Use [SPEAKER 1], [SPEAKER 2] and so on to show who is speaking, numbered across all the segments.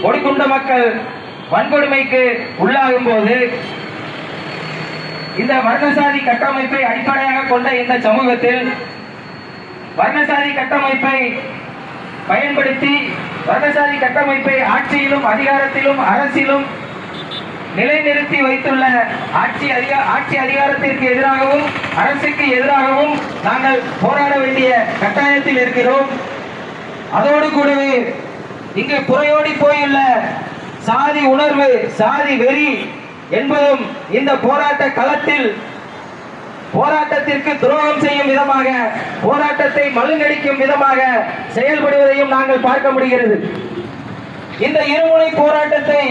[SPEAKER 1] ஒடுக்குண்ட மக்கள் வன்கொடுமைக்கு உள்ளாகும் போது இந்த வர்ணசாதி கட்டமைப்பை அடிப்படையாக கொண்ட இந்த சமூகத்தில் வர்ணசாதி கட்டமைப்பை பயன்படுத்தி வர்ணசாதி கட்டமைப்பை ஆட்சியிலும் அதிகாரத்திலும் அரசிலும் நிலைநிறுத்தி வைத்துள்ள ஆட்சி அதிகாரத்திற்கு எதிராகவும் அரசுக்கு எதிராகவும் நாங்கள் போராட வேண்டிய கட்டாயத்தில் இருக்கிறோம். அதோடு கூடவே இங்கு புறையோடி போயுள்ள சாதி உணர்வு, சாதி வெறி என்பதும் இந்த போராட்ட களத்தில் போராட்டத்திற்கு துரோகம் செய்யும் விதமாக, போராட்டத்தை மழுங்கடிக்கும் விதமாக செயல்படுவதையும் நாங்கள் பார்க்க முடிகிறது. இந்த இருமுனை போராட்டத்தை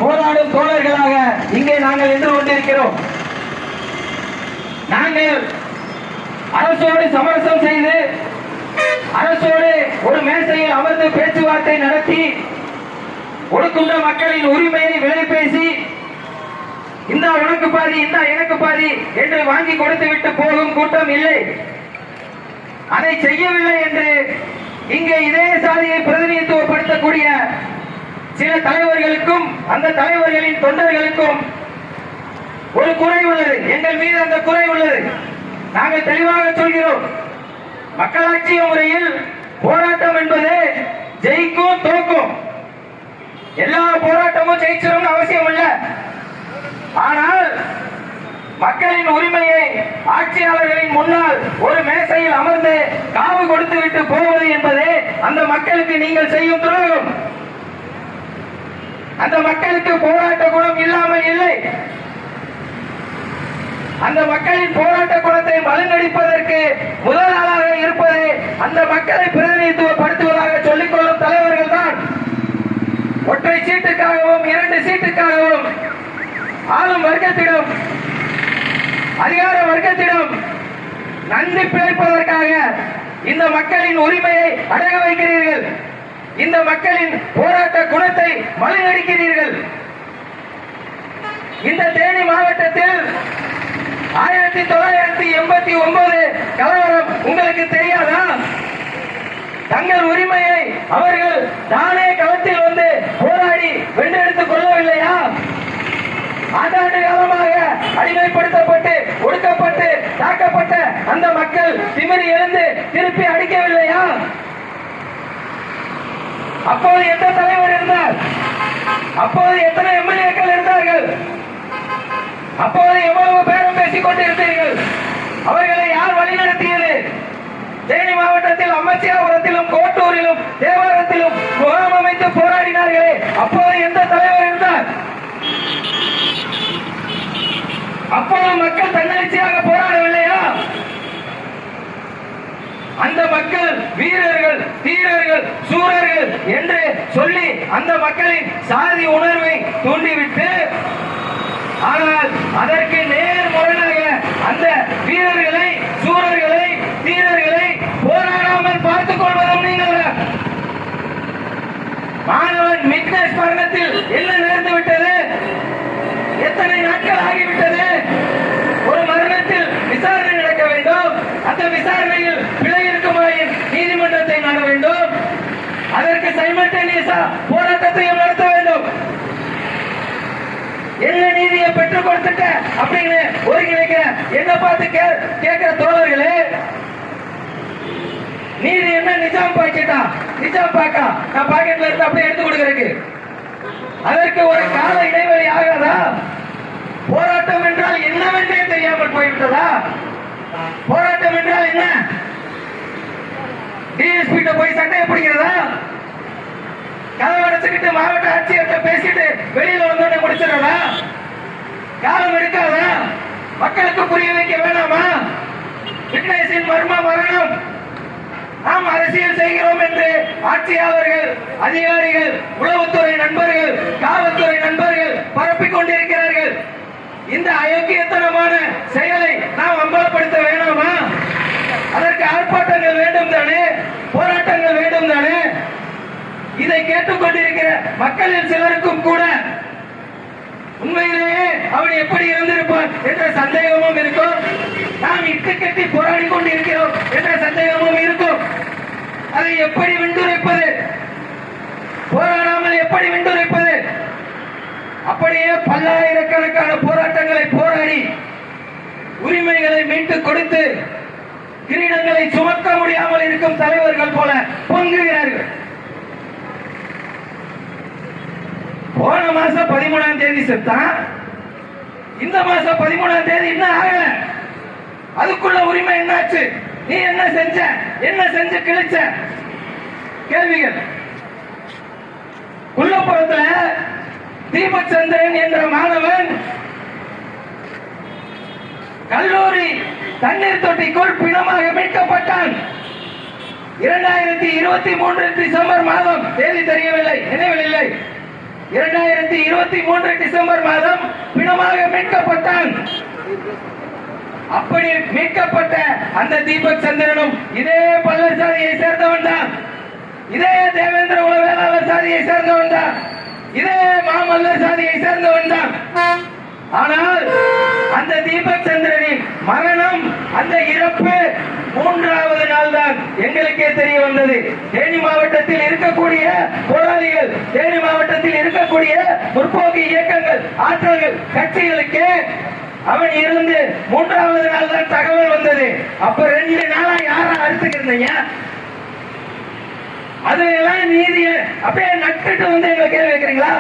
[SPEAKER 1] போராடும் தோழர்களாக இங்கே நாங்கள் நின்று கொண்டிருக்கிறோம். நாங்கள் அரசோடு சமரசம் செய்து அரசோடு ஒரு மேசையில் அமர்ந்து பேச்சுவார்த்தை நடத்தி ஒடுக்குண்ட மக்களின் உரிமையை விலை பேசி இந்த உனக்கு பாதி இந்த எனக்கு பாதி என்று வாங்கி கொடுத்து விட்டு போகும் கூட்டம் இல்லை. அதை செய்யவில்லை என்று இங்கே இதே சாதியை பிரதிநிதித்துவப்படுத்தக்கூடிய சில தலைவர்களுக்கும் அந்த தலைவர்களின் தொண்டர்களுக்கும் ஒரு குறை உள்ளது. எங்கள் மீது அந்த குறை உள்ளது. நாங்கள் தெளிவாக சொல்கிறோம், மக்களாட்சி முறையில் போராட்டம் என்பது ஜெயிக்கும் தோக்கும். எல்லா போராட்டமும் ஜெயிச்சிடும் அவசியம் இல்லை. ஆனால் மக்களின் உரிமையை ஆட்சியாளர்களின் முன்னால் ஒரு மேசையில் அமர்ந்து காவு கொடுத்து விட்டு போவது என்பது அந்த மக்களுக்கு நீங்கள் செய்யும் துரோகம். அந்த மக்களுக்கு போராட்ட குணம் இல்லாமல் இல்லை. அந்த மக்களின் போராட்ட குணத்தை மழுங்கடிப்பதற்கு முதல் ஆளாக இருப்பது அந்த மக்களை பிரதிநிதித்துவப்படுத்துவதாக சொல்லிக் கொள்ளும் தலைவர்கள் தான். ஒற்றை சீட்டுக்காகவும் 2 சீட்டுக்காகவும் ஆளும் வர்க்கத்திடம், அதிகார வர்க்கத்திடம் நன்றி பிழைப்பதற்காக இந்த மக்களின் உரிமையை அடக வைக்கிறீர்கள். இந்த மக்களின் போராட்ட குணத்தை மழுங்கடிக்கிறீர்கள். இந்த தேனி மாவட்டத்தில் 1989 கலவரம் உங்களுக்கு தெரியாதா? தங்கள் உரிமையை அவர்கள் தானே களத்தில் வந்து போராடி வென்றெடுத்துக் கொள்ளவில்லையா? ஆண்டாண்டு காலமாக அடிமைப்படுத்தப்பட்டு ஒடுக்கப்பட்டு தாக்கப்பட்ட அந்த மக்கள் திமிரி எழுந்து திருப்பி அடிக்கவில்லையா? அப்போது எந்த தலைவர் இருந்தார்? அப்போது எத்தனை எம்எல்ஏக்கள் இருந்தார்கள்? அப்போது எவ்வளவு பேரம் பேசிக் கொண்டிருந்தீர்கள்? அவர்களை யார் வழிநடத்தியது? தேனி மாவட்டத்தில் அம்மச்சியாபுரத்திலும் கோட்டூரிலும் தேவாரத்திலும் முகாம் அமைத்து போராடினார்களே, அப்போது எந்த தலைவர் இருந்தார்? அப்போது மக்கள் தன்னெழுச்சியாக போராடவில்லையா? அந்த மக்கள் வீரர்கள், தீரர்கள், சூரர்கள் என்று சொல்லி அந்த மக்களின் சாதி உணர்வை தூண்டிவிட்டு, ஆனால் அதற்கு நேர்முரணாக அந்த வீரர்களை, சூரர்களை, தீரர்களை போராடாமல் பார்த்துக் கொள்வதும் நீங்கள். மாணவன் மிட்னஸ் மரணத்தில் என்ன நடந்து விட்டது? எத்தனை நாட்கள் ஆகிவிட்டது? ஒரு மரணத்தில் விசாரணை நடக்க வேண்டும். அந்த விசாரணையில் பிழை இருக்குமாயின் நீதிமன்றத்தை நாட வேண்டும். அதற்கு சைமல்டேனியஸா போராட்டத்தையும் நடத்த வேண்டும். என்ன நீதியை பெற்றுக் கொடுத்துட்ட அப்படின்னு ஒருங்கிணைக்கிற என்ன பார்த்து கேட்கிற தோழர்களே, நீதி என்ன நிஜாம் பாக்கெட்டா? நிஜாம் பாக்கா நான் பாக்கெட்ல இருந்து அப்படியே எடுத்து கொடுக்கறதுக்கு அதற்கு ஒரு கால இடைவெளி ஆகாதா? போராட்டம் என்றால் என்னவென்றே தெரியாமல் போய்விட்டதா? போராட்டம் என்றால் என்ன? டிஎஸ்பி போய் சட்டையை பிடிக்கிறதா? கதவடைச்சுக்கிட்டு மாவட்ட ஆட்சியர்கிட்ட பேசிட்டு வெளியில வந்தோட முடிச்சிடறதா? காலம் எடுக்காதா? மக்களுக்கு புரிய வைக்க வேணாமா? விக்னேஷின் மர்ம மரணம் நாம் அரசியல் செய்கிறோம் என்று ஆட்சியாளர்கள், அதிகாரிகள், உளவுத்துறை நண்பர்கள், காவல்துறை நண்பர்கள் பரப்பிக் கொண்டிருக்கிறார்கள். இந்த அயோக்கியத்தனமான செயலை நாம் அம்பலப்படுத்த வேணாமா? அதற்கு ஆர்ப்பாட்டங்கள் வேண்டும் தானே? போராட்டங்கள் வேண்டும் தானே? இதை கேட்டுக் கொண்டிருக்கிற மக்களில் சிலருக்கும் கூட உண்மையிலேயே அவன் எப்படி இருந்திருப்பான் என்ற சந்தேகமும் இருக்கும். நாம் இட்டு கட்டி போராடி கொண்டிருக்கிறோம் என்ற சந்தேகமும் இருக்கும். அதை எப்படி விண்டுரைப்பது? போராடாமல் எப்படி வென்றுரைப்பது? அப்படியே பல்லாயிரக்கணக்கான போராட்டங்களை போராடி உரிமைகளை மீட்டுக் கொடுத்து கிரீடங்களை சுமக்க முடியாமல் இருக்கும் தலைவர்கள் போல பொங்குகிறார்கள். போன மாசம் 13ஆம் தேதி செத்தான், இந்த மாசம் 13ஆம் தேதி இன்னும் ஆகல. அதுக்குள்ள உரிமை என்னாச்சு? நீ என்ன செஞ்ச? என்ன செஞ்சு கிழிச்ச? கேள்விகள். குள்ளப்புறத்துல தீபக் சந்திரன் என்ற மாணவன் கல்லூரி தண்ணீர் தொட்டிக்குள் பிணமாக மீட்கப்பட்டான். 2023 டிசம்பர் மாதம், தேதி தெரியவில்லை, நினைவில் இல்லை. 2023 டிசம்பர் மாதம் பிணமாக மீட்கப்பட்டான். அப்படி மீட்கப்பட்ட அந்த தீபக் சந்திரனும் இதே பல்லர் சாதியை சேர்ந்தவன் தான், இதே தேவேந்திர குல வேளாளர் சாதியை சேர்ந்தவன் தான், இதே மாமல்லர் சாதியை சேர்ந்தவன் தான். ஆனால் அந்த தீபக் சந்திரனின் மரணம், அந்த இறப்பு 3வது நாள் தான் எங்களுக்கே தெரிய வந்தது. தேனி மாவட்டத்தில் இருக்கக்கூடிய போராளிகள், தேனி மாவட்டத்தில் இருக்கக்கூடிய முற்போக்கு இயக்கங்கள், ஆற்றல்கள், கட்சிகளுக்கு அவன் இருந்து 3வது நாள் தான் தகவல் வந்தது. அப்ப 2 நாளா யாரா அறுத்துக்கிறீங்க? அதெல்லாம் நீதிய அப்படியே நட்டுட்டு வந்து எங்களை கேள்வி வைக்கிறீங்களா?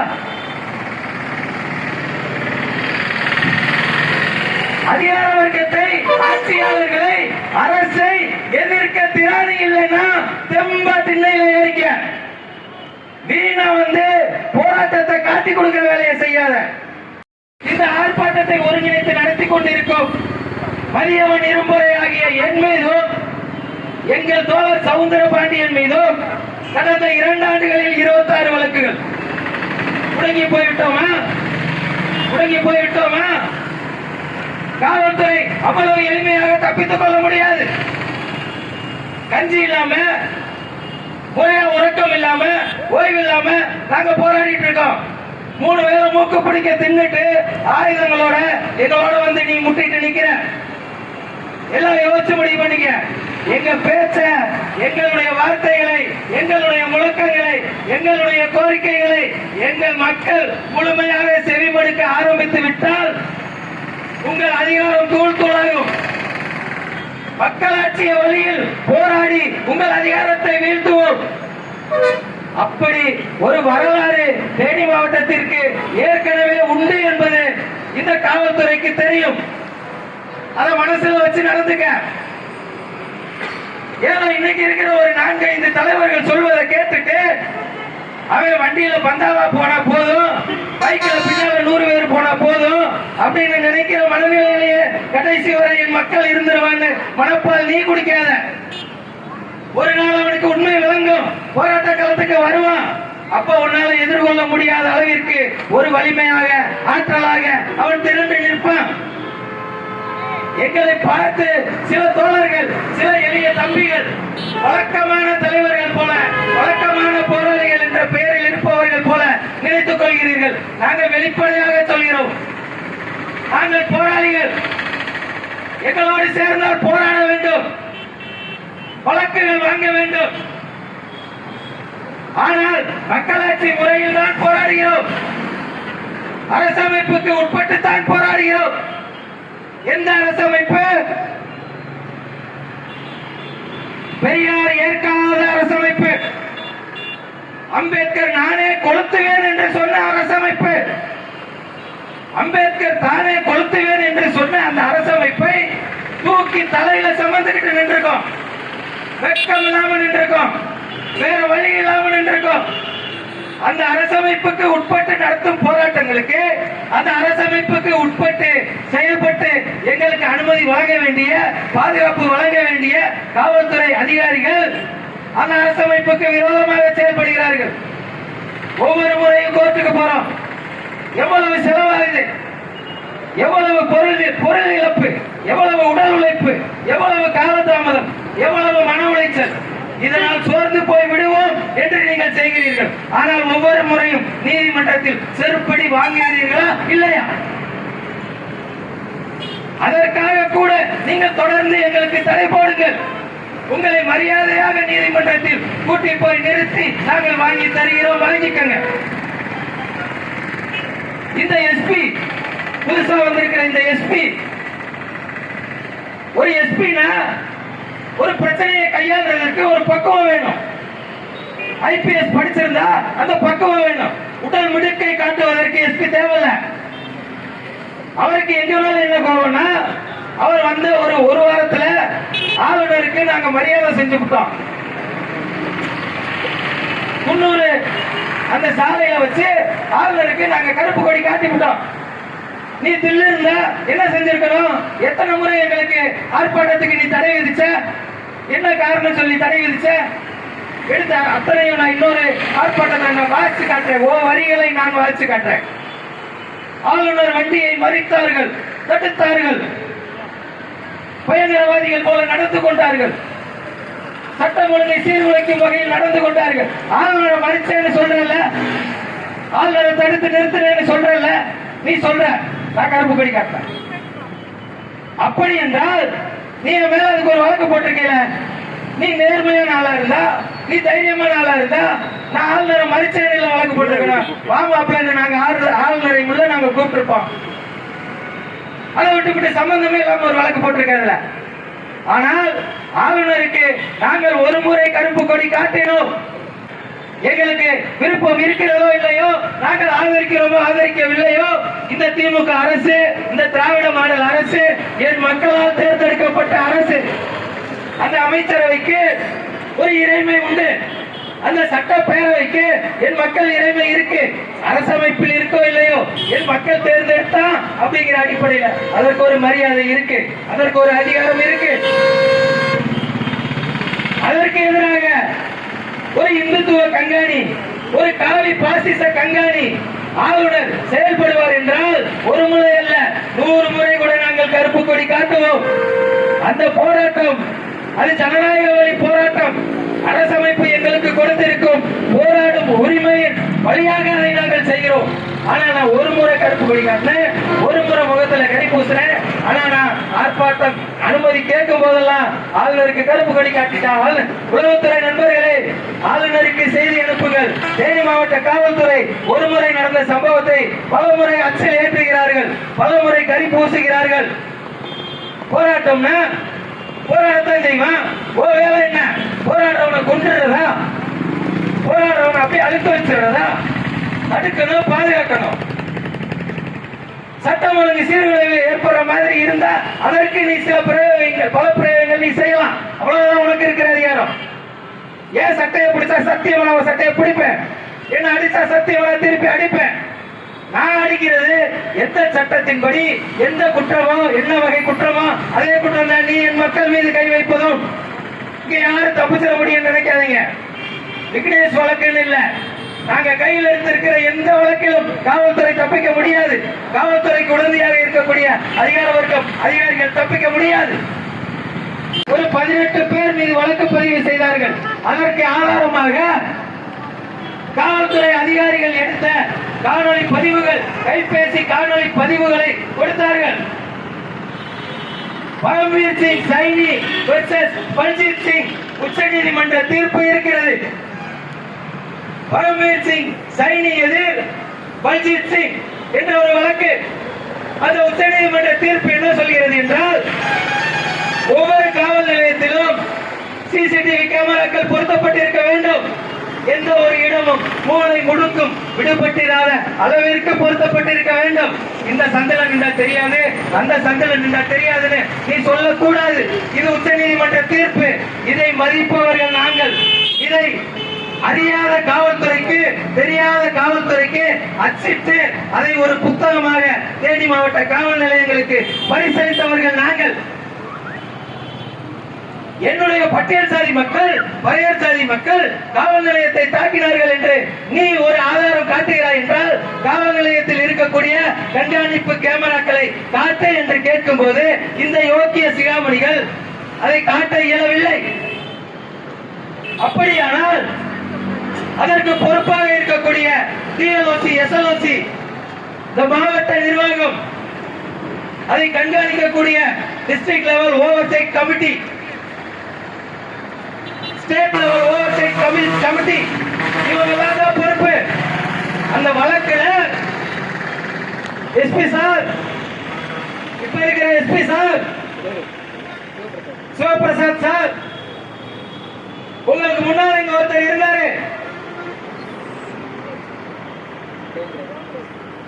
[SPEAKER 1] அதிகார வர்க்கத்தை, ஆட்சியாளர்களை, அரசை எதிர்க்க திராணி இல்லைன்னா தெம்பா திண்ணையில ஏறிக்க. வீணா வந்து போராட்டத்தை காட்டி கொடுக்கிற வேலையை செய்யாத. இந்த ஆர்ப்பாட்டத்தை ஒருங்கிணைத்து நடத்தி கொண்டிருக்கும் மதியவன் இரும்புரை ஆகிய என் மீதும் எங்கள் தோழர் சவுந்தர பாண்டியன் மீதும் கடந்த 2 ஆண்டுகளில் 26 வழக்குகள். முடங்கி போய்விட்டோமா? முடங்கி போய்விட்டோமா? காவல்துறை அவ்வளவு எளிமையாக தப்பித்துக் கொள்ள முடியாது. கஞ்சி இல்லாம, முறையா உறக்கம் இல்லாம, ஓய்வு இல்லாம நாங்க போராடிட்டு இருக்கோம். 3 பேரும் மூக்கு பிடிக்க தின்னுட்டு ஆயுதங்களோட எங்களோட வந்து நீ முட்டிட்டு நிக்கிற. எல்லாம் யோசிச்சு முடிவு பண்ணிக்க. எங்க பேச்ச, எங்களுடைய வார்த்தைகளை, எங்களுடைய முழக்கங்களை, எங்களுடைய கோரிக்கைகளை எங்கள் மக்கள் முழுமையாக செவிமடுக்க ஆரம்பித்து விட்டால் உங்கள் அதிகாரம் தூள் தூளாகும். மக்களாட்சிய வழியில் போராடி உங்கள் அதிகாரத்தை வீழ்த்துவோம். அப்படி ஒரு வரலாறு தேனி மாவட்டத்திற்கு ஏற்கனவே உண்டு என்பது இந்த காவல்துறைக்கு தெரியும். அதை மனசில் வச்சு நடந்துக்க. ஏன்னா இன்னைக்கு இருக்கிற ஒரு 4-5 தலைவர்கள் சொல்வதை கேட்டுட்டு அவன் வண்டியில பந்தாவா போனா போதும், பைக்ல பின்னால 100 பேர் போனா போதும் அப்படின்னு நினைக்கிற மனநிலையிலேயே கடைசி வரை என் மக்கள் இருந்துருவான்னு மனப்பால் நீ குடிக்காத. ஒரு நாள் அவனுக்கு உண்மை விளங்கும், போராட்ட களத்துக்கு வருவான். அப்ப உன்னால எதிர்கொள்ள முடியாத அளவிற்கு ஒரு வலிமையாக, ஆற்றலாக அவன் திரண்டு நிற்பான். எங்களை பார்த்து சில தோழர்கள், சில எளிய தம்பிகள், வழக்கமான தலைவர்கள் போல, வழக்கமான போராளிகள் என்ற பெயரில் இருப்பவர்கள் போல நினைத்துக் கொள்கிறீர்கள். நாங்கள் வெளிப்படையாக சொல்கிறோம், நாங்கள் போராளிகள். எங்களோடு சேர்ந்தால் போராட வேண்டும், வழக்குகள் வாங்க வேண்டும். ஆனால் மக்களாட்சி முறையில் தான் போராடுகிறோம், அரசமைப்புக்கு உட்பட்டு தான் போராடுகிறோம். எந்த அரசமைப்பு? பெரியார் ஏற்காத அரசமைப்பு, அம்பேத்கர் நானே கொளுத்துவேன் என்று சொன்ன அரசமைப்பு, அம்பேத்கர் தானே கொளுத்துவேன் என்று சொன்ன அந்த அரசமைப்பை தூக்கி தலையில சுமந்துக்கிட்டு நின்றுக்கோம். வெட்கம் இல்லாம நின்றுக்கோம், வேற வழி இல்லாம நின்றுக்கோம். அந்த அரசமைப்புக்கு உட்பட்டு நடத்தும் போராட்டங்களுக்கு, அந்த அரசமைப்புக்கு உட்பட்டு செயல்பட்டு எங்களுக்கு அனுமதி வழங்க வேண்டிய, பாதுகாப்பு வழங்க வேண்டிய காவல்துறை அதிகாரிகள் அந்த அரசமைப்புக்கு விரோதமாக செயல்படுகிறார்கள். ஒவ்வொரு முறையும் கோர்ட்டுக்கு போறோம். எவ்வளவு செலவாகுது, எவ்வளவு பொருள் இழப்பு, எவ்வளவு உடல் உழைப்பு, எவ்வளவு காலதாமதம், எவ்வளவு மன உளைச்சல். இதனால் சோர்ந்து போய் விடுவோம் என்று நீங்கள் செய்கிறீர்கள். ஆனால் ஒவ்வொரு முறையும் நீதிமன்றத்தில் செருப்படி வாங்குகிறீர்களா இல்லையா? அதற்காக கூட நீங்கள் தொடர்ந்து எங்களுக்கு தடை போடுங்கள். உங்களை மரியாதையாக நீதிமன்றத்தில் கூட்டி போய் நிறுத்தி நாங்கள் வாங்கி தருகிறோம், வாங்கிக்கங்க. இந்த எஸ்பி புதுசா வந்திருக்கிற இந்த எஸ்பி, ஒரு எஸ்பினா ஒரு பிரச்சனையை கையாளுறதுக்கு ஒரு பக்குவம் வேணும். ஐபிஎஸ் படிச்சிருந்தா அந்த பக்குவம் வேணும். உடல் மிடுக்கை காட்டுவதற்கு எஸ்பி தேவையில்லை. அவருக்கு எங்க மேல என்ன கோவம்னா, அவர் வந்து ஒரு வாரத்துல ஆளுநருக்கு நாங்க மரியாதை செஞ்சு விட்டோம். 300 அந்த சாலையில வச்சு ஆளுநருக்கு நாங்க கருப்பு கொடி காட்டி விட்டோம். நீ தில்லு இருந்தா என்ன செஞ்சிருக்கணும்? எத்தனை முறை எங்களுக்கு ஆர்ப்பாட்டத்துக்கு நீ தடை விதிச்ச? என்ன காரணம் சொல்லி தடை விதிச்ச? எடுத்த அத்தனையும் நான் இன்னொரு ஆர்ப்பாட்டத்தை நான் வாசிச்சு காட்டுறேன். வரிகளை நான் வாசிச்சு காட்டுறேன். ஆளுநர் வண்டியை மறித்தார்கள், தடுத்தார்கள், பயங்கரவாதிகள் போல நடந்து கொண்டார்கள், சட்டம் ஒழுங்கை சீர்குலைக்கும் வகையில் நடந்து கொண்டார்கள். ஆளுநரை மறிச்சேன்னு சொல்றல, ஆளுநரை தடுத்து நிறுத்தினேன்னு சொல்றல, நீ சொல்ற நான் கருப்பு கொடி காட்டுறேன். அப்படி என்றால் நீ மேல அதுக்கு ஒரு வழக்கு போட்டிருக்கீங்க. நீ நேர்மையான ஆளா இருந்தா, நீ தைரியமான ஆளா இருந்தா, நான் ஆளுநரை மறிச்சேன்னு வழக்கு போட்டிருக்கேன். வாங்க நாங்க ஆளுநரை முள்ள நாங்க கூப்பிட்டுருப்போம். அதை விட்டு சம்பந்தமே இல்லாம ஒரு வழக்கு போட்டிருக்கிறதுல. ஆனால் ஆளுநருக்கு நாங்கள் ஒரு முறை கருப்பு கொடி காட்டினோம். எங்களுக்கு விருப்பம் இருக்கிறதோ இல்லையோ, நாங்கள் ஆதரிக்கிறோமோ ஆதரிக்கவில்லையோ, இந்த திமுக அரசு, இந்த திராவிட மாடல் அரசு, என் மக்களால் தேர்ந்தெடுக்கப்பட்ட அரசு, அந்த அமைச்சரவைக்கு ஒரு இறைமை உண்டு, அந்த சட்டப்பேரவைக்கு என் மக்கள் இறைமை இருக்கு. அரசமைப்பில் இருக்கோ இல்லையோ, என் மக்கள் தேர்ந்தெடுத்தா அப்படிங்கிற அடிப்படையில் அதற்கு ஒரு மரியாதை இருக்கு, அதற்கு ஒரு அதிகாரம் இருக்கு. அதற்கு எதிராக ஒரு இந்துத்துவ கண்காணி, ஒரு காவி பாசிச கண்காணி ஆளுநர் செயல்படுவார் என்றால் ஒரு முறை அல்ல 100 முறை கூட நாங்கள் கருப்பு கொடி காட்டுவோம். அந்த போராட்டம் அது ஜனநாயக வழி போராட்டம். அரசமைப்பு எங்களுக்கு கொடுத்திருக்கும் போராடும் உரிமையின் வழியாக அதை நாங்கள் செய்கிறோம். ஆனா நான் ஒரு முறை கருப்பு கொடி காட்டினேன், ஒரு முறை முகத்துல கறி பூசினேன். ஆனா நான் ஆர்ப்பாட்டம் அனுமதி கேட்கும் போதெல்லாம் ஆளுநருக்கு கருப்பு கொடி காட்டிட்டால், உளவுத்துறை நண்பர்களே, ஆளுநருக்கு செய்தி அனுப்புங்கள். தேனி மாவட்ட காவல்துறை ஒரு முறை நடந்த சம்பவத்தை பல முறை அச்சில் ஏற்றுகிறார்கள், பல முறை கறி பூசுகிறார்கள். போராட்டம்னா போராட்டத்தான் செய்வான். வேலை என்ன? போராடுறவனை கொண்டுறதா? போராடுறவனை அப்படியே அழுத்த வச்சிடறதா? தடுக்கணும், பாதுகாக்கணும். சட்டம் ஒழுங்கு சீர்குலைவு ஏற்படுற மாதிரி இருந்தா அதற்கு நீ சில பிரயோகங்கள், பல பிரயோகங்கள் நீ செய்யலாம். அவ்வளவுதான் உனக்கு இருக்கிற அதிகாரம். ஏன் சட்டையை பிடிச்சா சத்தியமான சட்டையை பிடிப்பேன், என்ன அடிச்சா சத்தியமான திருப்பி அடிப்பேன். நான் அடிக்கிறது எந்த சட்டத்தின்படி, எந்த குற்றமோ, என்ன வகை குற்றமோ அதே குற்றம் தான். நீ என் மக்கள் மீது கை வைப்பதும் இங்க யாரும் தப்பிச்சிட முடியும் நினைக்காதீங்க. விக்னேஷ் வழக்குன்னு இல்ல, நாங்க கையில் எடுத்திருக்கிற எந்த வழக்கிலும் காவல்துறை தப்பிக்க முடியாது. காவல்துறைக்கு உடனடியாக இருக்கக்கூடிய அதிகார வர்க்கம், அதிகாரிகள் தப்பிக்க முடியாது. ஒரு 18 பேர் மீது வழக்கு பதிவு செய்தார்கள். அதற்கு ஆதாரமாக காவல்துறை அதிகாரிகள் எடுத்த காணொலி பதிவுகள், கைபேசி காணொலி பதிவுகளை கொடுத்தார்கள். பரம்வீர் சிங் சைனி வெர்சஸ் பல்ஜித் சிங் உச்சநீதிமன்ற தீர்ப்பு இருக்கிறது. பரம்வீர் சிங் சைனி எதிர் பல்ஜித் சிங் என்ற ஒரு வழக்கு. அந்த உச்சநீதிமன்ற தீர்ப்பு என்ன சொல்கிறது என்றால், ஒவ்வொரு காவல் நிலையத்திலும் சிசிடிவி கேமராக்கள் பொருத்தப்பட்டிருக்க வேண்டும். எந்த ஒரு இடமும் மூளை முடுக்கும் விடுபட்டிராத அளவிற்கு பொருத்தப்பட்டிருக்க வேண்டும். இந்த சந்தல நின்றா தெரியாது, அந்த சந்தல நின்றா தெரியாதுன்னு நீ சொல்லக்கூடாது. இது உச்சநீதிமன்ற தீர்ப்பு. இதை மதிப்பவர்கள் நாங்கள். இதை அறியாத காவல்துறைக்கு, தெரியாத காவல்துறைக்கு அச்சிட்டு அதை ஒரு புத்தகமாக தேனி மாவட்ட காவல் நிலையங்களுக்கு பரிசளித்தவர்கள் நாங்கள். என்னுடைய பட்டியல் சாதி மக்கள், பறையர் சாதி மக்கள் காவல் நிலையத்தை தாக்கினார்கள் என்று நீ ஒரு ஆதாரம் காட்டுகிறாய் என்றால், காவல் நிலையத்தில் இருக்கக்கூடிய கண்காணிப்பு கேமராக்களை காட்ட என்று கேட்கும் போது இந்த யோக்கிய சிகாமணிகள் அதை காட்ட இயலவில்லை. அப்படியானால் அதற்கு பொறுப்பாக இருக்கக்கூடிய டிஎல்ஓசி, எஸ்எல்ஓசி, இந்த மாவட்ட நிர்வாகம், அதை கண்காணிக்கக்கூடிய district level oversight committee, state level oversight committee இவங்க தான் பொறுப்பு. அந்த வழக்குல எஸ்பி சார், இப்ப இருக்கிற எஸ்பி சார் சிவபிரசாத் சார், உங்களுக்கு முன்னால இங்க ஒருத்தர் இருந்தாரு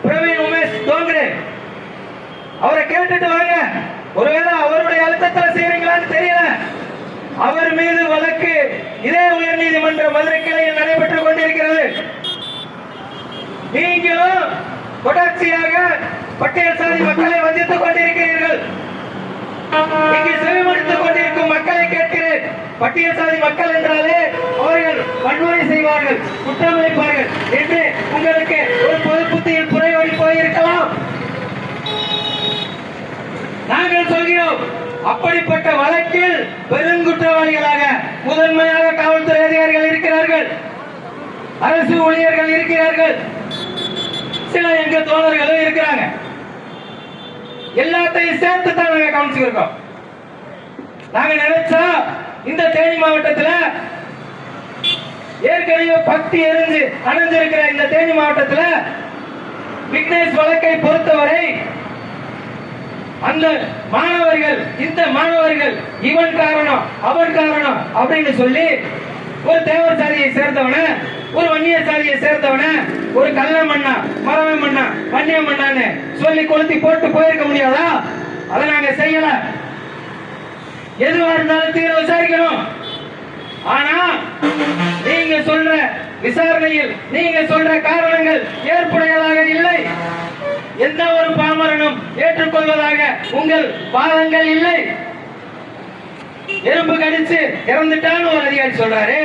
[SPEAKER 1] பிரவீன் உமேஷ் தோங்கரே, அவரை கேட்டுட்டு வாங்க. ஒருவேளை அவருடைய அழுத்தத்தில் செய்றீங்களான்னு தெரியல. அவர் மீது வழக்கு இதே உயர் நீதிமன்ற மதுரை கிளையில் நடைபெற்றுக் கொண்டிருக்கிறது. நீங்களும் தொடர்ச்சியாக பட்டியல் சாதி மக்களை வஞ்சித்துக் கொண்டிருக்கிறீர்கள். இங்கு செவிமடுத்துக் கொண்டிருக்கும் மக்களை கேட்கிறேன். பட்டியல் சாதி மக்கள் என்றாலே அவர்கள் வன்முறை செய்வார்கள், குற்றம் வைப்பார்கள் என்று உங்களுக்கு ஒரு பொது புத்தியில் குறையோடி போயிருக்கலாம். நாங்கள் சொல்கிறோம், அப்படிப்பட்ட வழக்கில் பெருங்குற்றவாளிகளாக முதன்மையாக காவல்துறை அதிகாரிகள் இருக்கிறார்கள், அரசு ஊழியர்கள் இருக்கிறார்கள், சில எங்க தோழர்களும் இருக்கிறாங்க. எல்லாத்தையும் சேர்த்து தான் நாங்க கவனிச்சுக்கிறோம். நாங்க நினைச்சா இந்த தேனி மாவட்டத்தில் ஏற்கனவே பக்தி எரிஞ்சு அணைஞ்சிருக்கிற இந்த தேனி மாவட்டத்தில் விக்னேஷ் வழக்கை பொறுத்தவரை அந்த மாணவர்கள், இந்த மாணவர்கள் இவன் காரணம் அவன் காரணம் அப்படின்னு சொல்லி ஒரு தேவர் சாதியை சேர்ந்தவன, ஒரு வன்னிய சாதியை சேர்ந்தவன, ஒரு கல்ல மண்ணா மரவ மண்ணா வன்னிய மண்ணான்னு சொல்லி கொளுத்தி போட்டு போயிருக்க முடியாதா? அதை நாங்க செய்யல. எதுவா இருந்தாலும் தீர விசாரிக்கணும். ஆனா நீங்க சொல்ற விசாரணையில் நீங்க சொல்ற காரணங்கள் ஏற்புடையதாக இல்லை. எந்த ஒரு பாமரனும் ஏற்றுக்கொள்வதாக உங்கள் வாதங்கள் இல்லை. எறும்பு கடிச்சு இறந்துட்டான்னு ஒரு அதிகாரி சொல்றாரு.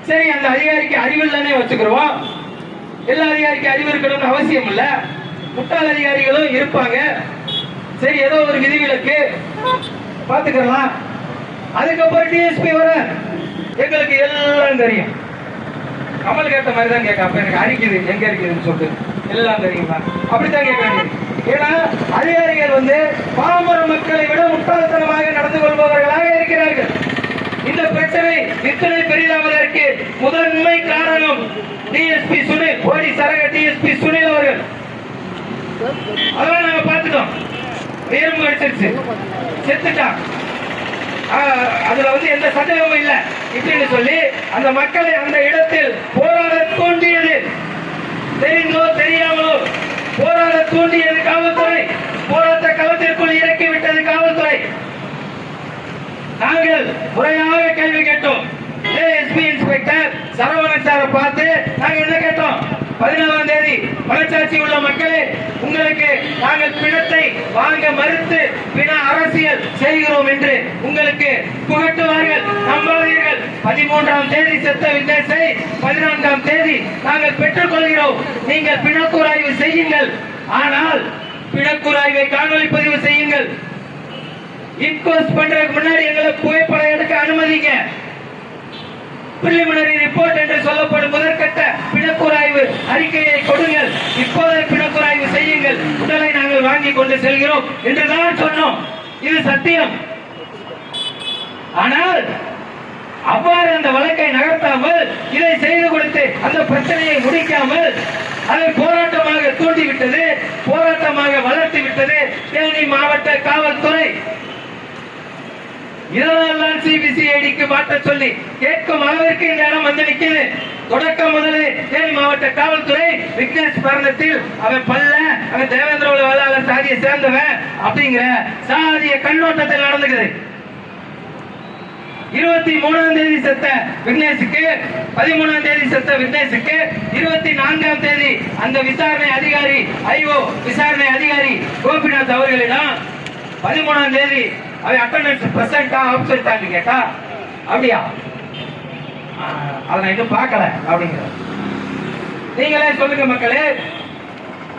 [SPEAKER 1] சரி, அந்த அதிகாரிக்கு அறிவில் தானே வச்சுக்கிறோம். எல்லா அதிகாரிக்கு அறிவு இருக்கணும்னு அவசியம் இல்ல. முட்டாள் அதிகாரிகளும் இருப்பாங்க. சரி, ஏதோ ஒரு விதிவிலக்கு பாத்துக்கலாம். அதுக்கப்புறம் டிஎஸ்பி வர எங்களுக்கு எல்லாம் தெரியும். கமல் கேட்ட மாதிரி தான் கேட்க. அப்ப எனக்கு அறிக்குது எங்க இருக்குதுன்னு சொல்லிட்டு எல்லாம் தெரியுமா? அப்படித்தான் கேட்க வேண்டியது. ஏன்னா அதிகாரிகள் பாமர மக்களை விட முட்டாள்தனமாக நடந்து கொள்பவர்களாக இருக்கிறார்கள். இந்த பிரச்சனை இத்தனை பெரிதாவதற்கு முதன்மை காரணம் டிஎஸ்பி சுனில், ஓடி சரக டிஎஸ்பி சுனில் அவர்கள். அதெல்லாம் நாங்க பார்த்துட்டோம். எறும்பு அடிச்சிருச்சு, செத்துட்டான், அதுல எந்த சந்தேகமும் இல்ல இப்படின்னு சொல்லி அந்த மக்களை அந்த இடத்தில் போராட தூண்டியது, தெரிந்தோ தெரியாமலோ போராட தூண்டியது காவல்துறை. போராட்ட களத்திற்குள் இறக்கி விட்டது காவல்துறை. நாங்கள் முறையாக கேள்வி கேட்டோம். எஸ்பி இன்ஸ்பெக்டர் சரவணன் சாரை பார்த்து நாங்க என்ன கேட்டோம்? 14ஆம் தேதி மனச்சாட்சி உள்ள மக்களே, உங்களுக்கு நாங்கள் பிணத்தை வாங்க மறுத்து பிண அரசியல் செய்கிறோம் என்று உங்களுக்கு புகட்டுவார்கள், நம்பாதீர்கள். 13ஆம் தேதி செத்த விக்னேஷை 14ஆம் தேதி நாங்கள் பெற்றுக் கொள்கிறோம். நீங்கள் பிணக்கூராய்வு செய்யுங்கள். ஆனால் பிணக்கூராய்வை காணொலி பதிவு செய்யுங்கள். இன்கொஸ்ட் பண்றதுக்கு முன்னாடி எங்களை புகைப்படம் எடுக்க அனுமதிங்க. பிரிலிமினரி ரிப்போர்ட் என்று சொல்லப்படும் முதற்கட்ட பிணக்கூராய்வு அறிக்கையை கொடுங்கள். இப்போதே பிணக்கூராய்வு செய்யுங்கள். உடலை நாங்கள் வாங்கி கொண்டு செல்கிறோம் என்றுதான் சொன்னோம். இது சத்தியம். ஆனால் அவ்வாறு அந்த வழக்கை நகர்த்தாமல், இதை செய்து கொடுத்து அந்த பிரச்சனையை முடிக்காமல் அதை போராட்டமாக தூண்டிவிட்டது, போராட்டமாக வளர்த்து விட்டது தேனி மாவட்ட காவல்துறை. இதனால்தான் சிபிசிஐடிக்கு மாற்ற சொல்லி கேட்கும் அளவிற்கு இந்த இடம் நிற்கிறது. தொடக்கம் முதலே தேனி மாவட்ட காவல்துறை விக்னேஷ் மரணத்தில் அவன் பல்ல, அவன் தேவேந்திர வேளாளர் சாதியை சேர்ந்தவன் அப்படிங்கிற சாதிய கண்ணோட்டத்தில் நடந்துக்குது. 23ஆம் தேதி செத்த விக்னேஷுக்கு, 13ஆம் தேதி செத்த விக்னேஷுக்கு 24ஆம் தேதி அந்த விசாரணை அதிகாரி, ஐஓ விசாரணை அதிகாரி கோபிநாத் அவர்களிடம் 13ஆம் தேதி அவன் அட்டெண்டன்ஸ் பிரசன்டா ஆப்சென்டான்னு கேட்டா, அப்படியா அதை நான் இன்னும் பார்க்கல அப்படிங்கிற. நீங்களே சொல்லுங்க மக்களே,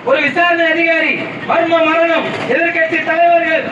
[SPEAKER 1] ஒரு விசாரணை அதிகாரி மர்ம மரணம், எதிர்கட்சி தலைவர்கள்